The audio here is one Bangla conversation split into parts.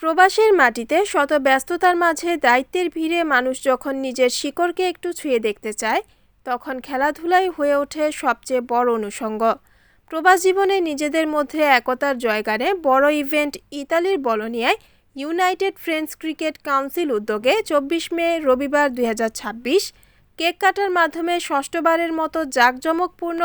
প্রবাসের মাটিতে শত ব্যস্ততার মাঝে দায়িত্বের ভিড়ে মানুষ যখন নিজের শিকড়কে একটু ছুঁয়ে দেখতে চায়, তখন খেলাধুলাই হয়ে ওঠে সবচেয়ে বড় অনুষঙ্গ। প্রবাস জীবনে নিজেদের মধ্যে একতার জয়গানে বড় ইভেন্ট ইতালির বলোনিয়ায় ইউনাইটেড ফ্রেন্ডস ক্রিকেট কাউন্সিল উদ্যোগে ২৪ মে রবিবার ২০২৬ কেক কাটার মাধ্যমে ষষ্ঠবারের মতো জাঁকজমকপূর্ণ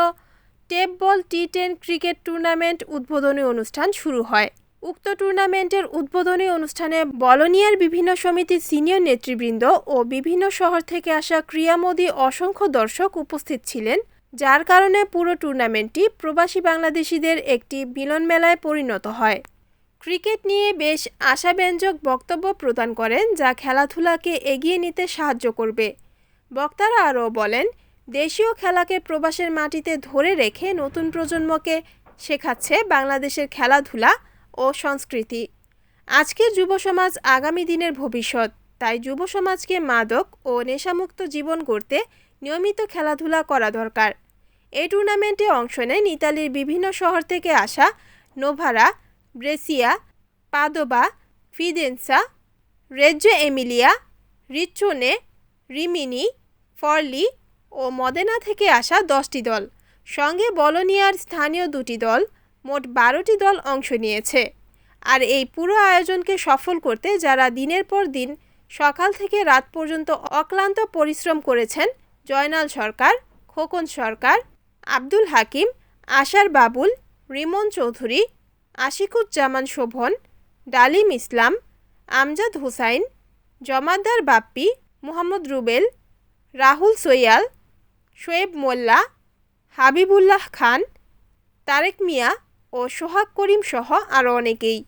টেপ বল টি10 ক্রিকেট টুর্নামেন্ট উদ্বোধনী অনুষ্ঠান শুরু হয়। উক্ত টুর্নামেন্টের উদ্বোধনী অনুষ্ঠানে বলোনিয়ার বিভিন্ন সমিতির সিনিয়র নেতৃবৃন্দ ও বিভিন্ন শহর থেকে আসা ক্রীড়ামোদী অসংখ্য দর্শক উপস্থিত ছিলেন, যার কারণে পুরো টুর্নামেন্টটি প্রবাসী বাংলাদেশিদের একটি মিলনমেলায় পরিণত হয়। ক্রিকেট নিয়ে বেশ আশাব্যঞ্জক বক্তব্য প্রদান করেন, যা খেলাধুলাকে এগিয়ে নিতে সাহায্য করবে। বক্তারা আরও বলেন, দেশীয় খেলাকে প্রবাসের মাটিতে ধরে রেখে নতুন প্রজন্মকে শেখাচ্ছে বাংলাদেশের খেলাধুলা ও সংস্কৃতি। আজকের যুব সমাজ আগামী দিনের ভবিষ্যৎ, তাই যুব সমাজকে মাদক ও নেশামুক্ত জীবন গড়তে নিয়মিত খেলাধুলা করা দরকার। এই টুর্নামেন্টে অংশ নেন ইতালির বিভিন্ন শহর থেকে আসা নোভারা, ব্রেসিয়া, পাদোবা, ফিদেন্সা, রেজ্জো এমিলিয়া, রিচ্চোনে, রিমিনি, ফরলি ও মদেনা থেকে আসা 10টি দল, সঙ্গে বলোনিয়ার স্থানীয় 2টি দল, মোট 12টি দল অংশ নিয়েছে। আর এই পুরো আয়োজনকে সফল করতে যারা দিনের পর দিন সকাল থেকে রাত পর্যন্ত অক্লান্ত পরিশ্রম করেছেন, জয়নাল সরকার, খোকন সরকার, আব্দুল হাকিম, আশার বাবুল, রিমন চৌধুরী, আশিকুজ্জামান শোভন, ডালিম ইসলাম, আমজাদ হুসাইন, জমাদ্দার বাপ্পি, মোহাম্মদ রুবেল, রাহুল সৈয়াল, শোয়েব মোল্লা, হাবিবুল্লাহ খান, তারেক মিয়া ও সোহাগ করিম সহ আরও অনেকেই।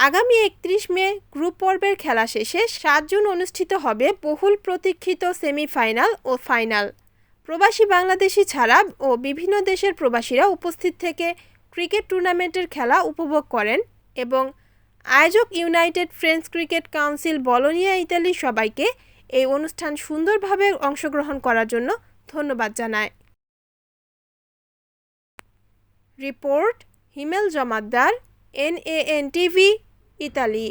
আগামী 31 মে গ্রুপ পর্বের খেলা শেষে 7 জুন অনুষ্ঠিত হবে বহুল প্রতীক্ষিত সেমিফাইনাল ও ফাইনাল। প্রবাসী বাংলাদেশি ছাড়া ও বিভিন্ন দেশের প্রবাসীরা উপস্থিত থেকে ক্রিকেট টুর্নামেন্টের খেলা উপভোগ করেন এবং আয়োজক United friends cricket council Bologna Italy সবাইকে এই অনুষ্ঠান সুন্দরভাবে অংশগ্রহণ করার জন্য ধন্যবাদ জানায়। রিপোর্ট হিমেল জমাদ্দার, NAN টিভি, ইতালি।